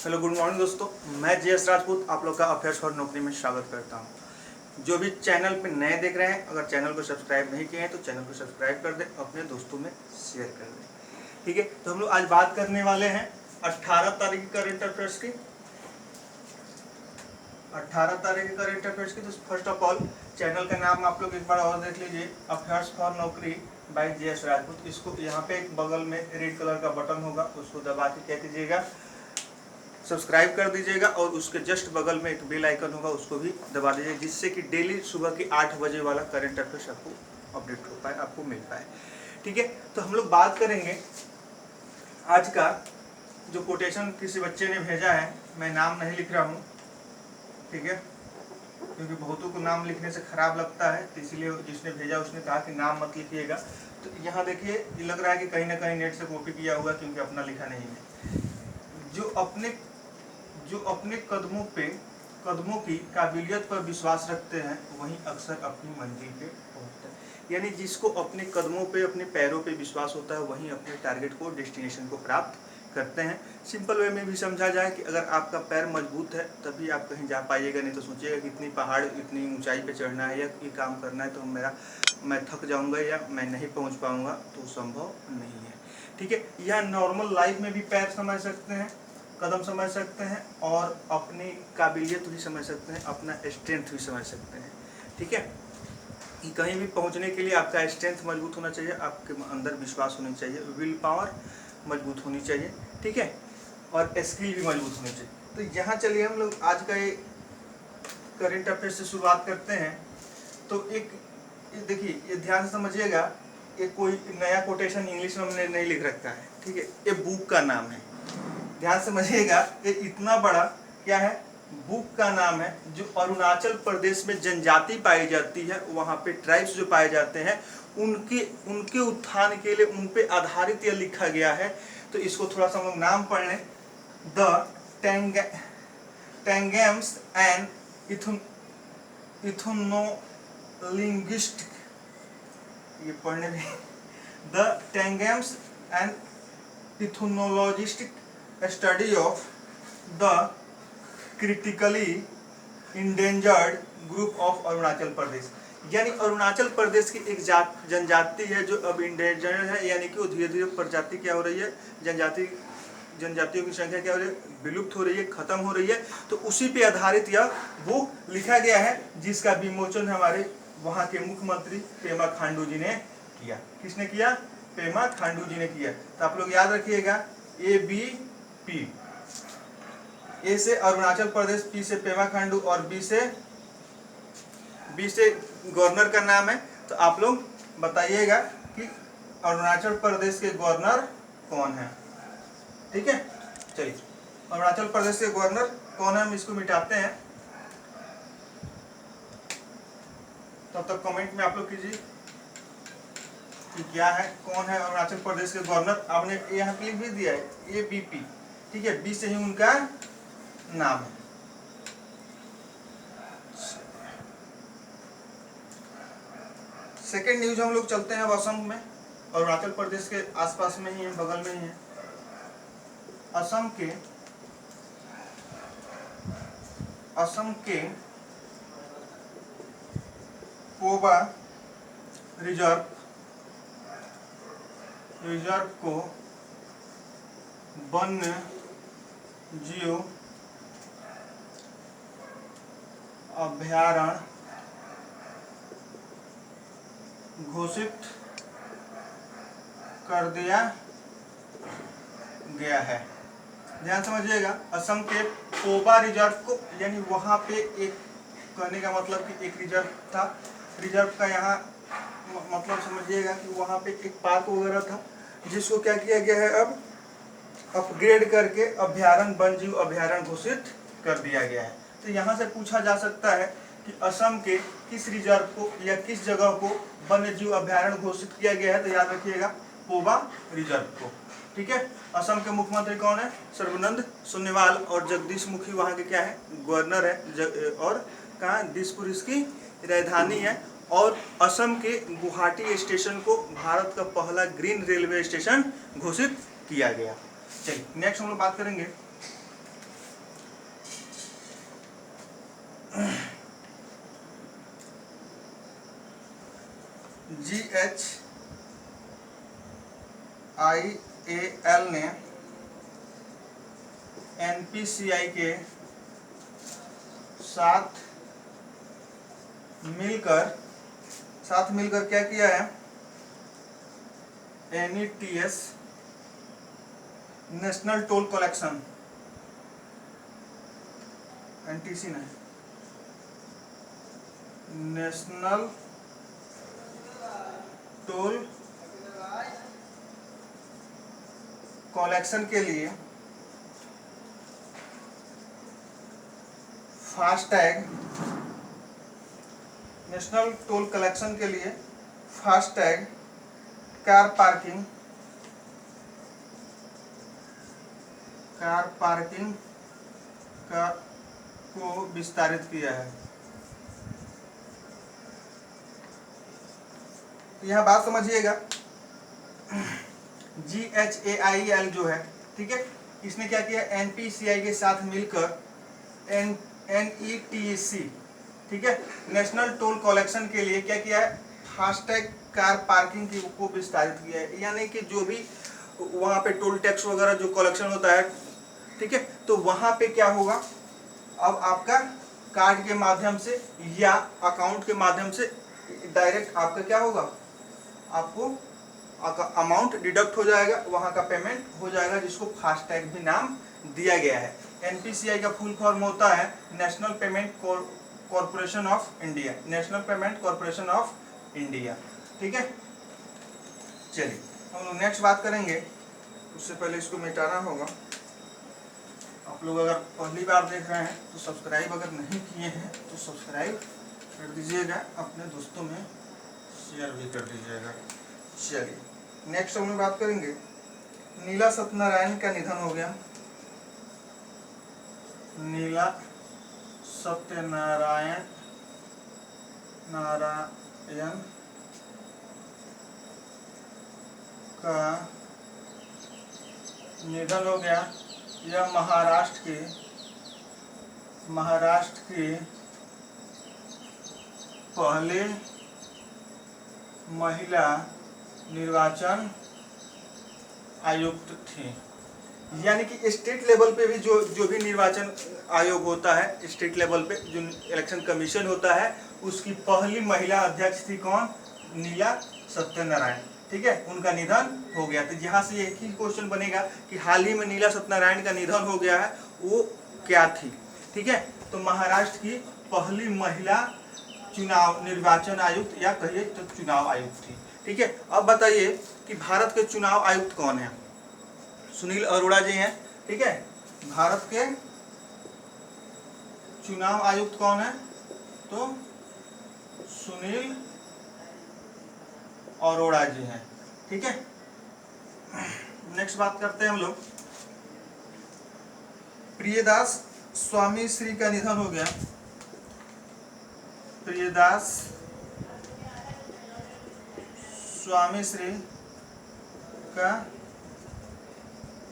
Hello good morning दोस्तों, मैं JS Rajput आप लोग का अफेयर्स फॉर नौकरी में स्वागत करता हूं। जो भी चैनल पे नए देख रहे हैं, अगर चैनल को सब्सक्राइब नहीं किए हैं तो चैनल को सब्सक्राइब कर दें, अपने दोस्तों में शेयर कर दें। ठीक है, तो हम लोग आज बात करने वाले हैं 18 तारीख की करंट अफेयर्स की। 18 तारीख की करंट अफेयर्स की। तो फर्स्ट ऑफ ऑल चैनल का नाम आप लोग एक बार और देख लीजिए, अफेयर्स फॉर नौकरी बाय JS राजपूत। इसको यहाँ पे एक बगल में रेड कलर का बटन होगा, उसको दबा के क्या कीजिएगा, सब्सक्राइब कर दीजिएगा और उसके जस्ट बगल में एक बेल आइकन होगा, उसको भी दबा दीजिए, जिससे कि डेली सुबह के 8 बजे वाला करंट अफेयर्स आपको अपडेट हो पाए, आपको मिल पाए। ठीक है, तो हम लोग बात करेंगे आज का जो कोटेशन किसी बच्चे ने भेजा है। मैं नाम नहीं लिख रहा हूँ, ठीक है, क्योंकि बहुतों को नाम लिखने से खराब लगता है, तो इसीलिए जिसने भेजा उसने कहा कि नाम मत लिखिएगा। तो यहाँ देखिए, ये लग रहा है कि कहीं ना कहीं नेट से कॉपी किया हुआ, क्योंकि अपना लिखा नहीं है। जो अपने कदमों की काबिलियत पर विश्वास रखते हैं वहीं अक्सर अपनी मंजिल पे पहुंचते हैं। यानी जिसको अपने कदमों पे, अपने पैरों पे विश्वास होता है, वहीं अपने टारगेट को, डेस्टिनेशन को प्राप्त करते हैं। सिंपल वे में भी समझा जाए कि अगर आपका पैर मजबूत है तभी आप कहीं जा पाइएगा, नहीं तो सोचिएगा कि इतनी पहाड़, इतनी ऊंचाई पे चढ़ना है या ये काम करना है तो मैं थक जाऊंगा या मैं नहीं पहुंच पाऊंगा, तो संभव नहीं है। ठीक है, यह नॉर्मल लाइफ में भी पैर समझ सकते हैं, कदम समझ सकते हैं और अपनी काबिलियत भी समझ सकते हैं, अपना स्ट्रेंथ भी समझ सकते हैं। ठीक है, कि कहीं भी पहुंचने के लिए आपका स्ट्रेंथ मजबूत होना चाहिए, आपके अंदर विश्वास होनी चाहिए, विल पावर मजबूत होनी चाहिए, ठीक है, और स्किल भी मजबूत होनी चाहिए। तो यहाँ चलिए हम लोग आज का ये करेंट अफेयर से शुरुआत करते हैं। तो एक देखिए, ये ध्यान से समझिएगा, ये कोई नया कोटेशन इंग्लिश में हमने नहीं लिख रखा है, ठीक है, ये बुक का नाम है। ध्यान समझिएगा, ये इतना बड़ा क्या है, बुक का नाम है, जो अरुणाचल प्रदेश में जनजाति पाई जाती है, वहाँ पे ट्राइब्स जो पाए जाते हैं, उनके उत्थान के लिए उन पे आधारित यह लिखा गया है। तो इसको थोड़ा सा हम लोग नाम पढ़ लें। द टेंगेम्स एंड इथनोलिंग्विस्टिक, ये पढ़ने में, the Tangams and ethnolinguistic study of the critically endangered group of Arunachal Pradesh. यानी अरुणाचल प्रदेश की एक जनजाति है जो अब इंडेंजर्ड है, यानी कि वो धीरे धीरे प्रजाति क्या हो रही है, जनजातियों की संख्या क्या हो रही है, विलुप्त हो रही है, खत्म हो रही है। तो उसी पे आधारित यह बुक लिखा गया है, जिसका विमोचन हमारे वहाँ के मुख्यमंत्री पेमा खांडू जी ने किया। किसने किया? पेमा खांडू जी ने किया। तो आप लोग याद रखिएगा, ABP, ए से अरुणाचल प्रदेश, पी से पेमा खांडू और बी से गवर्नर का नाम है। तो आप लोग बताइएगा कि अरुणाचल प्रदेश के गवर्नर कौन है। ठीक है, चलिए, अरुणाचल प्रदेश के गवर्नर कौन है, हम इसको मिटाते हैं। तब तक कमेंट में आप लोग कीजिए कि क्या है, कौन है अरुणाचल प्रदेश के गवर्नर। आपने यहाँ पे लिख भी दिया है ABP, ठीक है, बी से ही उनका नाम है। सेकेंड न्यूज हम लोग चलते हैं अब असम में, अरुणाचल प्रदेश के आसपास में ही है, बगल में ही है। असम के कोबा रिजर्व को वन्य जीव अभयारण्य घोषित कर दिया गया है। ध्यान समझिएगा, असम के कोबा रिजर्व को, यानी वहाँ पे एक, कहने का मतलब कि एक रिजर्व था, रिजर्व का यहाँ मतलब समझिएगा कि वहाँ पे एक पार्क वगैरह था, जिसको क्या किया गया है, अब अपग्रेड करके अभयारण्य, वन जीव अभयारण्य घोषित कर दिया गया है। तो यहाँ से पूछा जा सकता है कि असम के किस रिजर्व को या किस जगह को वन्य जीव अभयारण्य घोषित किया गया है। तो याद रखिएगा, कोबा रिजर्व को। ठीक है, असम के मुख्यमंत्री कौन है? सर्बानंद सोनोवाल, और जगदीश मुखी वहाँ के क्या है, गवर्नर है। और कहाँ, दिसपुर इसकी राजधानी है। और असम के गुवाहाटी स्टेशन को भारत का पहला ग्रीन रेलवे स्टेशन घोषित किया गया। चलिए, नेक्स्ट हम लोग बात करेंगे GHIAL ने NPCI के साथ मिलकर क्या किया है, NETS national toll collection, NTC नहीं, नेशनल टोल कलेक्शन के लिए फास्टैग, नेशनल टोल कलेक्शन के लिए फास्टैग कार पार्किंग को विस्तारित किया है। यह बात समझिएगा, GHAIL जो है, ठीक है, इसने क्या किया, NPCI के साथ मिलकर NETC, ठीक है, नेशनल टोल कलेक्शन के लिए क्या किया है, फास्टैग कार पार्किंग को विस्तारित किया है। यानी कि जो भी वहाँ पे टोल टैक्स वगैरह जो कलेक्शन होता है, ठीक है, तो वहाँ पे क्या होगा, अब आपका कार्ड के माध्यम से या अकाउंट के माध्यम से डायरेक्ट आपका क्या होगा, आपको अमाउंट डिडक्ट हो जाएगा, वहाँ का पेमेंट हो जाएगा, जिसको फास्टैग भी नाम दिया गया है। NPCI का फुल फॉर्म होता है national payment corporation of India, national payment corporation of India, ठीक है। चलिए हम लोग नेक्स्ट बात करेंगे, उससे पहले इसको मिटाना होगा। आप लोग अगर पहली बार देख रहे हैं तो सब्सक्राइब अगर नहीं किए हैं तो सब्सक्राइब कर दीजिएगा, अपने दोस्तों में शेयर भी कर दीजिएगा। चलिए नेक्स्ट हम लोग बात करेंगे, नीला सत्यनारायण का निधन हो गया। नीला सत्यनारायण का निधन हो गया। यह महाराष्ट्र के पहले महिला निर्वाचन आयुक्त थी। यानी कि स्टेट लेवल पे भी जो भी निर्वाचन आयोग होता है, स्टेट लेवल पे जो इलेक्शन कमीशन होता है, उसकी पहली महिला अध्यक्ष थी कौन, नीला सत्यनारायण, ठीक है। उनका निधन हो गया। तो यहाँ से एक ही क्वेश्चन बनेगा कि हाल ही में नीला सत्यनारायण का निधन हो गया है, वो क्या थी, ठीक है। तो महाराष्ट्र की पहली महिला चुनाव निर्वाचन आयुक्त या कहिए तो चुनाव आयुक्त थी, ठीक है। अब बताइए कि भारत के चुनाव आयुक्त कौन है। सुनील अरोड़ा जी हैं, ठीक है। भारत के चुनाव आयुक्त कौन है, तो सुनील अरोड़ा जी हैं, ठीक है। नेक्स्ट बात करते हैं हम लोग, प्रियदास स्वामी श्री का निधन हो गया। प्रियदास स्वामी श्री का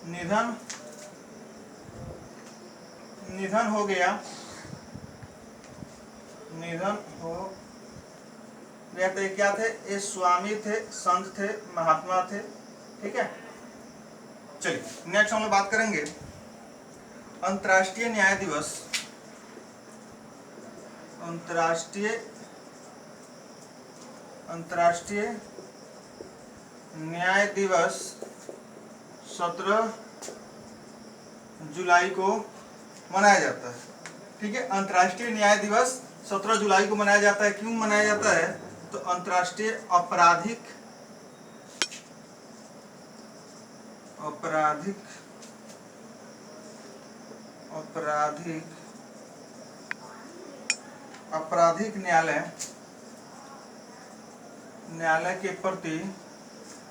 निधन हो गया। तो ये क्या थे, ये स्वामी थे, संत थे, महात्मा थे, ठीक है। चलिए नेक्स्ट हम लोग बात करेंगे अंतर्राष्ट्रीय न्याय दिवस। अंतर्राष्ट्रीय न्याय दिवस 17 जुलाई को मनाया जाता है, ठीक है। अंतर्राष्ट्रीय न्याय दिवस 17 जुलाई को मनाया जाता है। क्यों मनाया जाता है, तो अंतर्राष्ट्रीय आपराधिक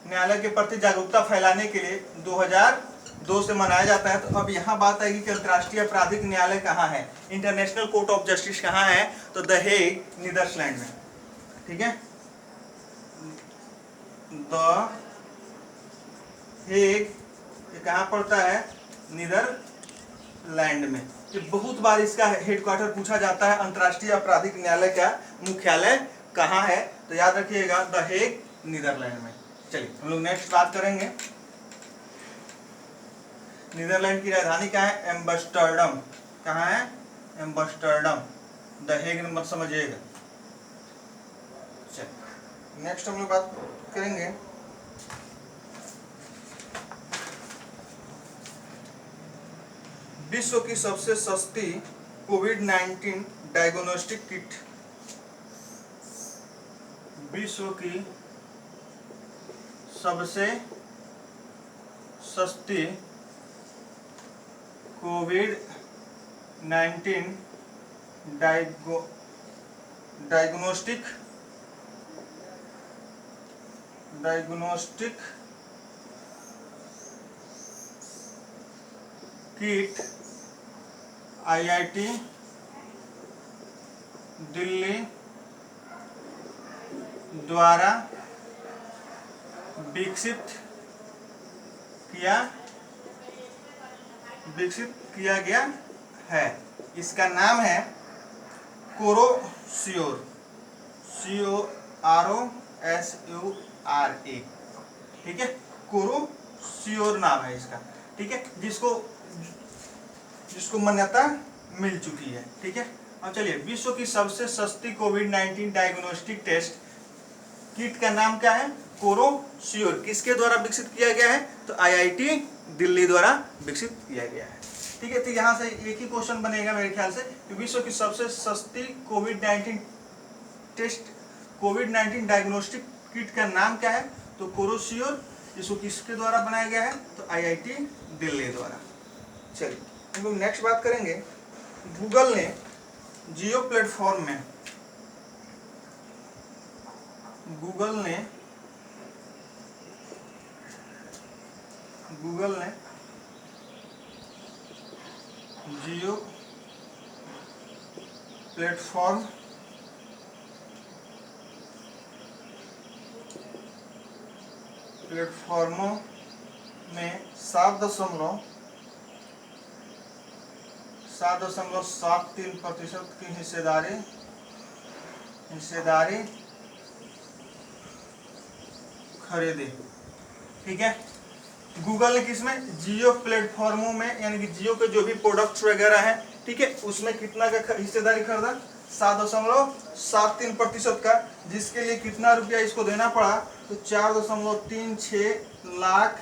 न्यायालय के प्रति जागरूकता फैलाने के लिए 2002 से मनाया जाता है। तो अब यहाँ बात आएगी कि अंतर्राष्ट्रीय आपराधिक न्यायालय कहाँ है, इंटरनेशनल कोर्ट ऑफ जस्टिस कहाँ है, तो द हेग नीदरलैंड में, ठीक है। द हेग ये कहाँ पड़ता है, नीदरलैंड में। ये बहुत बार इसका हेडक्वार्टर पूछा जाता है, अंतर्राष्ट्रीय आपराधिक न्यायालय का मुख्यालय कहाँ है, तो याद रखिएगा द हेग, नीदरलैंड में। चलिए हम लोग नेक्स्ट बात करेंगे। नीदरलैंड की राजधानी क्या है? एम्स्टर्डम। कहाँ है? एम्स्टर्डम। द हेग मत समझिएगा। चलिए नेक्स्ट हम लोग बात करेंगे विश्व की सबसे सस्ती कोविड-19 डायग्नोस्टिक किट। विश्व की सबसे सस्ती कोविड-19 डायग्नोस्टिक किट IIT दिल्ली द्वारा विकसित किया गया है। इसका नाम है कोरोस्योर, COROSURA। ठीक है, कोरोस्योर नाम है इसका। ठीक है, जिसको मान्यता मिल चुकी है। ठीक है, अब चलिए विश्व की सबसे सस्ती कोविड-19 डायग्नोस्टिक टेस्ट किट का नाम क्या है? कोरोस्योर। किसके द्वारा विकसित किया गया है? तो IIT दिल्ली द्वारा विकसित किया गया है। ठीक है, तो यहाँ से एक ही क्वेश्चन बनेगा मेरे ख्याल से कि विश्व की सबसे सस्ती कोविड-19 डायग्नोस्टिक किट का नाम क्या है? तो कोरोस्योर। इसको किसके द्वारा बनाया गया है? तो IIT दिल्ली द्वारा। चलिए हम लोग नेक्स्ट बात करेंगे। गूगल ने जियो प्लेटफॉर्म में जियो प्लेटफॉर्मों में 7.73% की हिस्सेदारी खरीदी। ठीक है, गूगल ने किसमें? जियो प्लेटफॉर्मों में, यानी कि जियो के जो भी प्रोडक्ट्स वगैरह हैं, ठीक है, उसमें कितना का हिस्सेदारी खरीदा? 7.73% का, जिसके लिए कितना रुपया इसको देना पड़ा? तो 4.36 लाख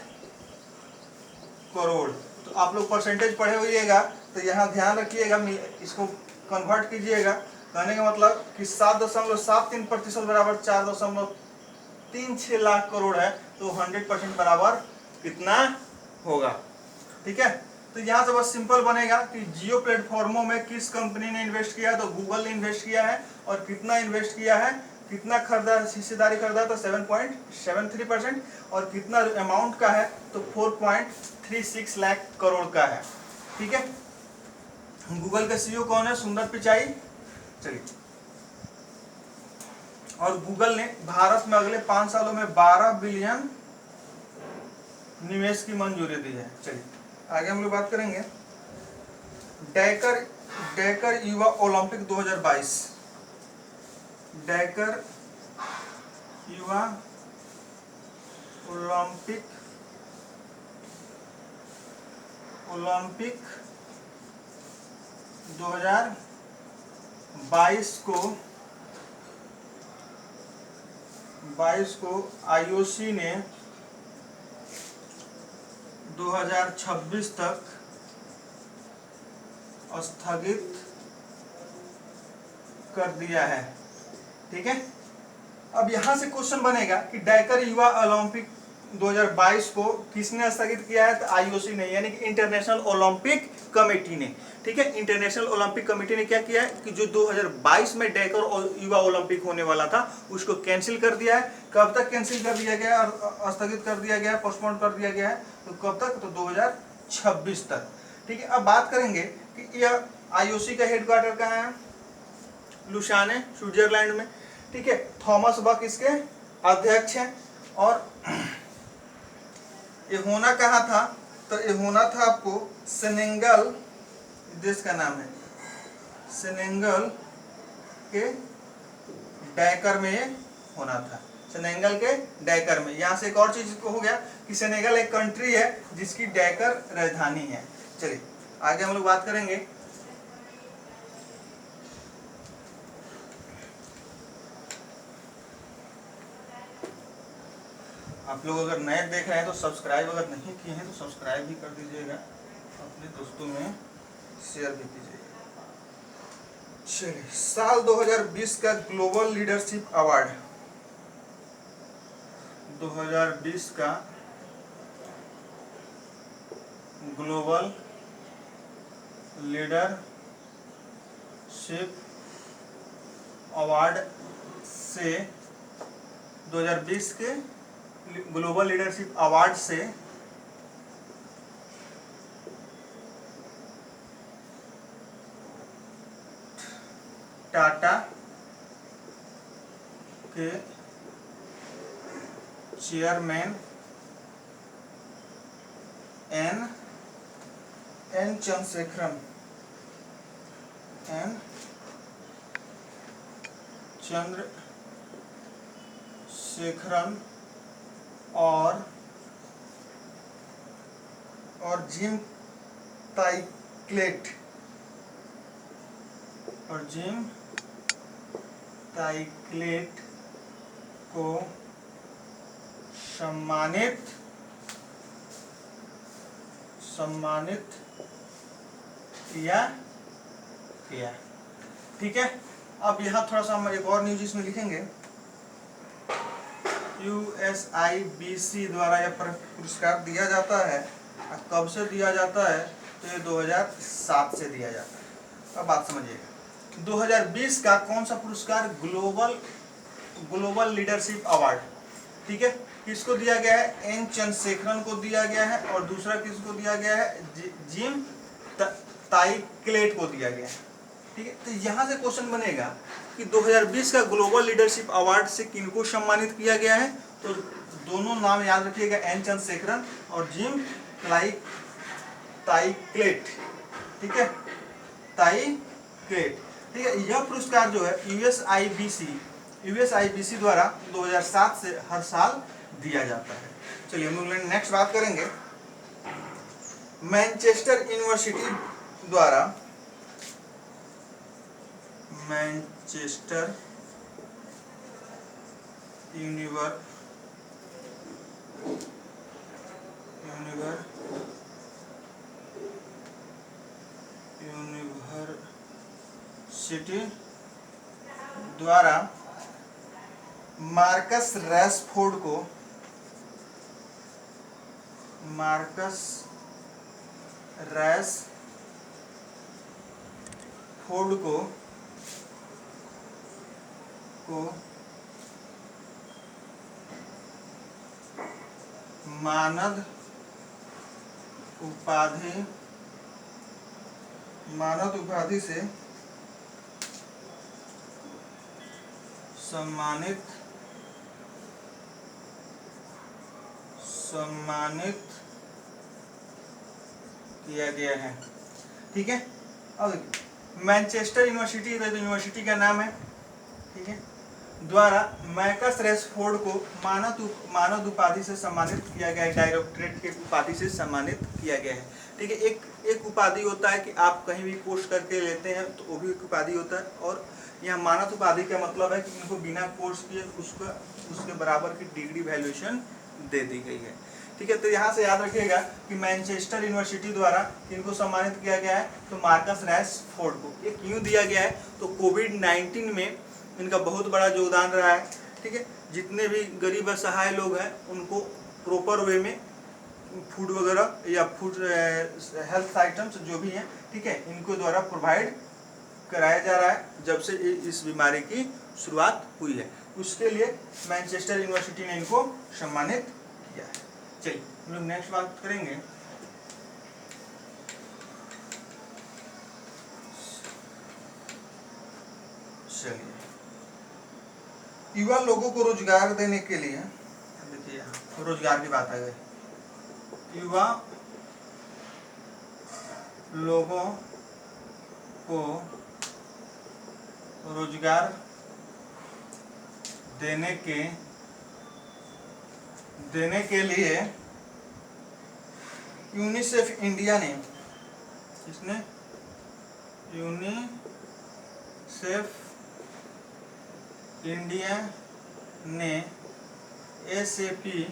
करोड़। तो आप लोग परसेंटेज पढ़े होइएगा, तो यहाँ ध्यान रखिएगा, इसको कन्वर्ट कीजिएगा। कहने का मतलब कि 7.73% बराबर 4.36 लाख करोड़ है, तो 100% बराबर कितना होगा? ठीक है, तो यहाँ से बस सिंपल बनेगा कि जियो प्लेटफॉर्मों में किस कंपनी ने इन्वेस्ट किया है? तो गूगल ने इन्वेस्ट किया है। और कितना इन्वेस्ट किया है, कितना खरीदा, हिस्सेदारी खरीदा? तो 7.73%। और कितना अमाउंट का है? तो 4.36 लाख करोड़ का है। ठीक है, गूगल का CEO कौन है? सुंदर पिचाई। चलिए, और गूगल ने भारत में अगले 5 सालों में 12 बिलियन निवेश की मंजूरी दी है। चलिए आगे हम लोग बात करेंगे डैकर युवा ओलंपिक 2022। डैकर युवा ओलंपिक 2022 को IOC ने 2026 तक स्थगित कर दिया है। ठीक है, अब यहां से क्वेश्चन बनेगा कि डैकर युवा ओलंपिक 2022 को किसने स्थगित किया है? तो IOC ने, यानी कि इंटरनेशनल ओलंपिक कमेटी ने। ठीक है, इंटरनेशनल ओलंपिक कमेटी ने क्या किया है कि जो 2022 में डैकर युवा ओलंपिक होने वाला था उसको कैंसिल कर दिया है। कब तक कैंसिल कर दिया गया और स्थगित कर दिया गया, पोस्टपोन कर दिया गया है? तो कब तक? तो 2026 तक। ठीक है, अब बात करेंगे कि यह IOC का हेडक्वार्टर कहाँ है? लुसाने, स्विट्जरलैंड में। ठीक है, थॉमस बक इसके अध्यक्ष हैं। और ये होना कहाँ था? तो ये होना था आपको सेनेगल, देश का नाम है, सेनेगल के डैकर में ये होना था, सेनेगल के डैकर में। यहाँ से एक और चीज हो गया कि सेनेगल एक कंट्री है जिसकी डैकर राजधानी है। चलिए आगे हम लोग बात करेंगे। आप लोग अगर नए देख रहे हैं तो सब्सक्राइब अगर नहीं किए हैं तो सब्सक्राइब भी कर दीजिएगा, अपने दोस्तों में शेयर भी कीजिएगा। चलिए, साल 2020 का ग्लोबल लीडरशिप अवार्ड, 2020 का ग्लोबल लीडरशिप अवार्ड से 2020 के ग्लोबल लीडरशिप अवार्ड से टाटा के चेयरमैन एन चंद्रशेखरन और जिम ताइक्लेट को सम्मानित किया। ठीक है, अब यहाँ थोड़ा सा हम एक और न्यूज इसमें लिखेंगे। USIBC द्वारा यह पुरस्कार दिया जाता है। कब से दिया जाता है? तो ये 2007 से दिया जाता है। अब बात समझिएगा, 2020 का कौन सा पुरस्कार? Global leadership award. ठीक है, किसको दिया गया है? एन चंद्रशेखरन को दिया गया है, और दूसरा किसको दिया गया है? जिम ताइक्लेट को दिया गया है। ठीक है, तो यहाँ से क्वेश्चन बनेगा कि 2020 का ग्लोबल लीडरशिप अवार्ड से किनको सम्मानित किया गया है? तो दोनों नाम याद रखिएगा, एन चंद्रशेखरन और जिम ताइक्लेट। ठीक है, ताइक्लेट। ठीक है, यह पुरस्कार जो है यूएसआईबीसी द्वारा 2007 से हर साल दिया जाता है। चलिए हम लोग नेक्स्ट बात करेंगे। मैनचेस्टर यूनिवर्सिटी द्वारा मैनचेस्टर यूनिवर्सिटी द्वारा मार्कस रैशफोर्ड को मानद उपाधि से सम्मानित किया गया है। ठीक है, अब मैनचेस्टर यूनिवर्सिटी यूनिवर्सिटी का नाम है, ठीक है, द्वारा मार्कस रैशफोर्ड को मानद उपाधि से सम्मानित किया गया है, डायरेक्टरेट के उपाधि से सम्मानित किया गया है। ठीक है, एक उपाधि होता है कि आप कहीं भी कोर्स करके लेते हैं तो वो भी एक उपाधि होता है, और यहाँ मानद उपाधि का मतलब है कि इनको बिना कोर्स किए उसके बराबर की डिग्री वैल्यूएशन दे दी गई है। ठीक है, तो यहाँ से याद रखिएगा कि मैनचेस्टर यूनिवर्सिटी द्वारा इनको सम्मानित किया गया है, तो मार्कस रैशफोर्ड को। ये क्यों दिया गया है? तो कोविड-19 में इनका बहुत बड़ा योगदान रहा है। ठीक है, जितने भी गरीब असहाय लोग हैं उनको प्रॉपर वे में फूड वगैरह या फूड हेल्थ आइटम्स जो भी हैं, ठीक है, इनको द्वारा प्रोवाइड कराया जा रहा है जब से इस बीमारी की शुरुआत हुई है। उसके लिए मैनचेस्टर यूनिवर्सिटी ने इनको सम्मानित किया है। चलिए हम लोग नेक्स्ट बात करेंगे। चलिए, युवा लोगों को रोजगार देने के लिए, देखिए रोजगार की बात आ गई, युवा लोगों को रोजगार देने के लिए यूनिसेफ इंडिया ने, किसने, यूनिसेफ इंडिया ने एसएपी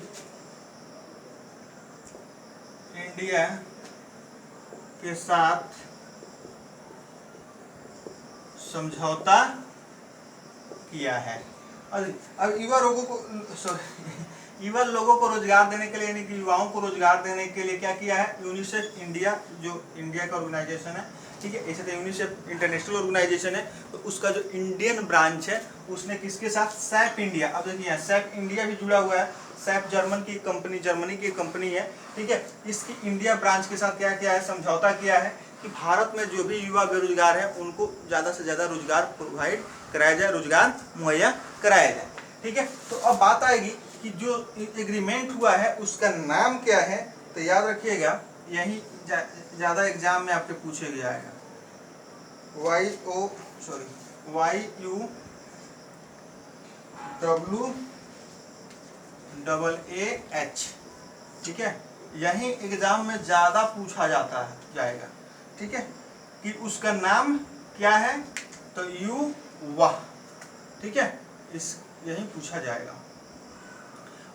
इंडिया के साथ समझौता किया है। अब युवा लोगों को रोजगार देने के लिए, यानी कि युवाओं को रोजगार देने के लिए क्या किया है, यूनिसेफ इंडिया, जो इंडिया का ऑर्गेनाइजेशन है, ठीक है, ऐसे तो यूनिसेफ इंटरनेशनल ऑर्गेनाइजेशन है, तो उसका जो इंडियन ब्रांच है उसने किसके साथ, सैप इंडिया, अब देखिए सैप इंडिया भी जुड़ा हुआ है, सैप जर्मन की कंपनी, जर्मनी की कंपनी है, ठीक है, इसकी इंडिया ब्रांच के साथ क्या किया है, समझौता किया है कि भारत में जो भी युवा बेरोजगार है उनको ज़्यादा से ज़्यादा रोजगार प्रोवाइड कराया जाए, रोजगार मुहैया कराया जाए, ठीक है। तो अब बात आएगी कि जो एग्रीमेंट हुआ है उसका नाम क्या है, तो याद रखिएगा, यही ज़्यादा एग्जाम में आपके पूछे गया है, YUWAAH, ठीक है, यही एग्जाम में ज़्यादा पूछा जाएगा, ठीक है, कि उसका नाम क्या है, तो युवा, ठीक है, यही पूछा जाएगा।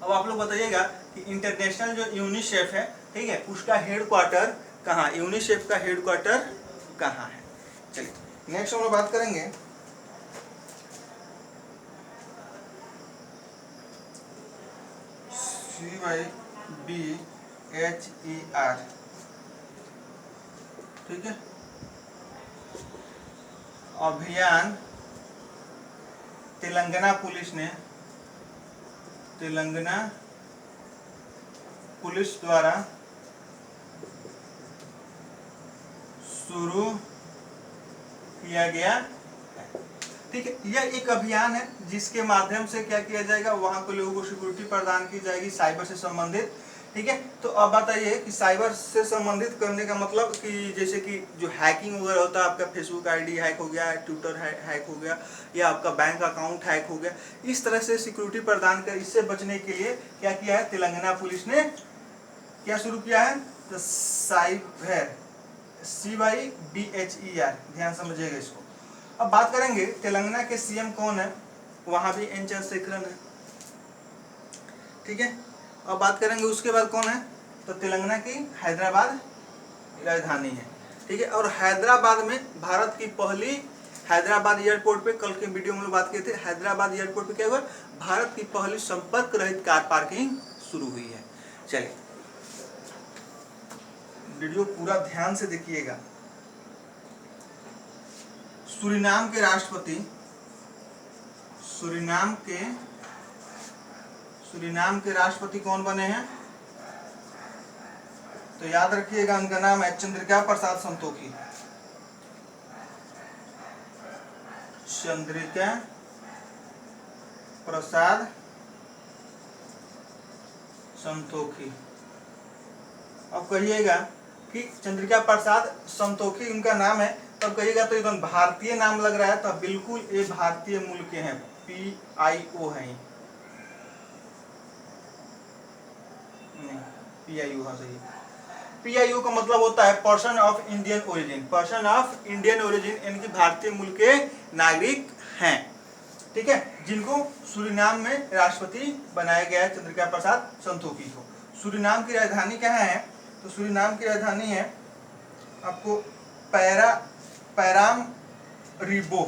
अब आप लोग बताइएगा कि इंटरनेशनल जो यूनिसेफ है, ठीक है, उसका हेडक्वार्टर कहाँ, यूनिसेफ का हेडक्वार्टर कहाँ है। चलिए नेक्स्ट हम लोग बात करेंगे CYBHER, ठीक है, अभियान तेलंगाना पुलिस द्वारा शुरू किया गया है, ठीक है। यह एक अभियान है जिसके माध्यम से क्या किया जाएगा, वहां के लोगों को सिक्योरिटी प्रदान की जाएगी साइबर से संबंधित, ठीक है। तो अब बताइए कि साइबर से संबंधित करने का मतलब कि जैसे कि जो हैकिंग वगैरह होता है, आपका फेसबुक आईडी हैक हो गया, ट्विटर हैक हो गया, या आपका बैंक अकाउंट हैक हो गया, इस तरह से सिक्योरिटी प्रदान कर, इससे बचने के लिए क्या किया है, तेलंगाना पुलिस ने क्या शुरू किया है, तो साइबर, CYBHER, ध्यान समझिएगा इसको। अब बात करेंगे तेलंगाना के सीएम कौन है, वहां भी एन चंद्रशेखरन है, ठीक है। अब बात करेंगे उसके बाद कौन है, तो तेलंगाना की हैदराबाद राजधानी है, ठीक है। और हैदराबाद में भारत की पहली, हैदराबाद एयरपोर्ट पे कल के वीडियो में बात किए थे, हैदराबाद एयरपोर्ट पे क्या हुआ, भारत की पहली संपर्क रहित कार पार्किंग शुरू हुई है। चलिए वीडियो पूरा ध्यान से देखिएगा। सूरीनाम के राष्ट्रपति, सूरीनाम के राष्ट्रपति कौन बने हैं, तो याद रखिएगा उनका नाम है चंद्रिका प्रसाद संतोखी, चंद्रिका प्रसाद संतोखी। अब कहिएगा कि चंद्रिका प्रसाद संतोखी उनका नाम है, तब कहिएगा तो एकदम भारतीय नाम लग रहा है, तो बिल्कुल ये भारतीय मूल के हैं, PIO है, PIO, हाँ सही। PIO का मतलब होता है person of Indian origin, person of Indian origin, यानी भारतीय मूल के नागरिक हैं, ठीक है, जिनको सूरीनाम में राष्ट्रपति बनाया गया है चंद्रिका प्रसाद संतोखी को। सूरीनाम की राजधानी कहाँ है, तो सूरीनाम की राजधानी है आपको पैराम-रीबो,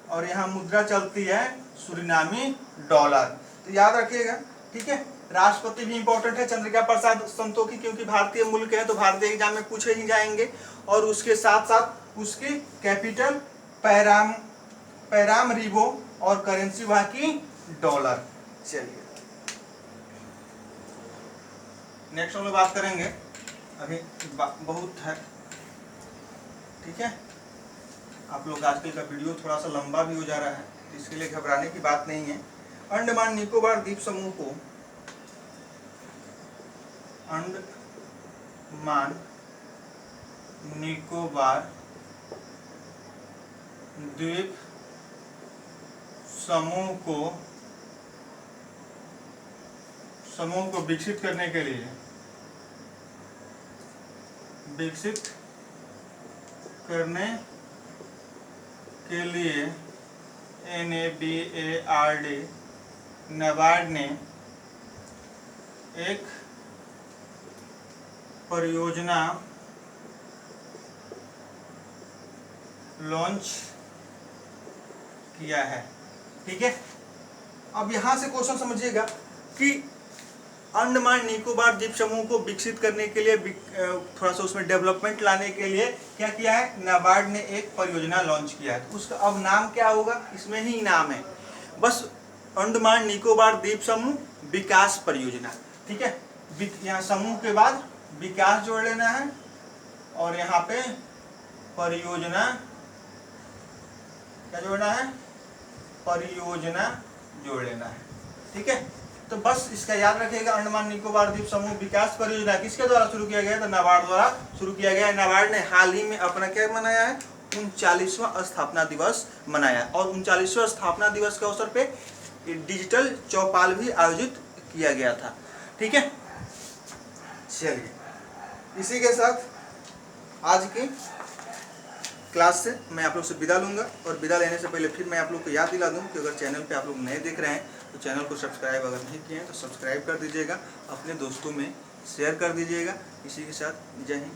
और यहाँ मुद्रा चलती है सूरीनामी डॉलर, तो याद रखिएगा, ठीक है। राष्ट्रपति भी इंपॉर्टेंट है चंद्रिका प्रसाद संतोखी, क्योंकि भारतीय मूल के हैं तो भारतीय एग्जाम में पूछे ही जाएंगे, और उसके साथ साथ उसकी कैपिटल पैराम-रीबो, और करेंसी वहां की डॉलर। चलिए नेक्स्ट हम लोग बात करेंगे, अभी बहुत है, ठीक है। आप लोग आजकल का वीडियो थोड़ा सा लंबा भी हो जा रहा है, तो इसके लिए घबराने की बात नहीं है। अंडमान निकोबार द्वीप समूह को अंडमान निकोबार द्वीप समूह को विकसित करने के लिए NABARD नाबार्ड ने एक परियोजना लॉन्च किया है। ठीक है, अब यहां से क्वेश्चन समझिएगा कि अंडमान निकोबार द्वीप समूह को विकसित करने के लिए थोड़ा सा उसमें डेवलपमेंट लाने के लिए क्या किया है, नाबार्ड ने एक परियोजना लॉन्च किया है। तो उसका अब नाम क्या होगा, इसमें ही नाम है बस, अंडमान निकोबार द्वीप समूह विकास परियोजना। ठीक है, यहाँ समूह के बाद विकास जोड़ लेना है और यहाँ पे परियोजना क्या जोड़ना है, परियोजना जोड़ लेना है। ठीक है, तो बस इसका याद रखिएगा, अंडमान निकोबार द्वीप समूह विकास परियोजना किसके द्वारा शुरू किया गया, तो नाबार्ड द्वारा शुरू किया गया है। नाबार्ड ने हाल ही में अपना क्या मनाया है, 39वां स्थापना दिवस मनाया और 39वां स्थापना दिवस के अवसर पे डिजिटल चौपाल भी आयोजित किया गया था। ठीक है, चलिए इसी के साथ आज की क्लास से मैं आप लोग से विदा लूंगा और विदा लेने से पहले फिर मैं आप लोग को याद दिला दूं कि अगर चैनल पे आप लोग नए देख रहे हैं तो चैनल को सब्सक्राइब अगर नहीं किए हैं तो सब्सक्राइब कर दीजिएगा, अपने दोस्तों में शेयर कर दीजिएगा। इसी के साथ जय हिंद।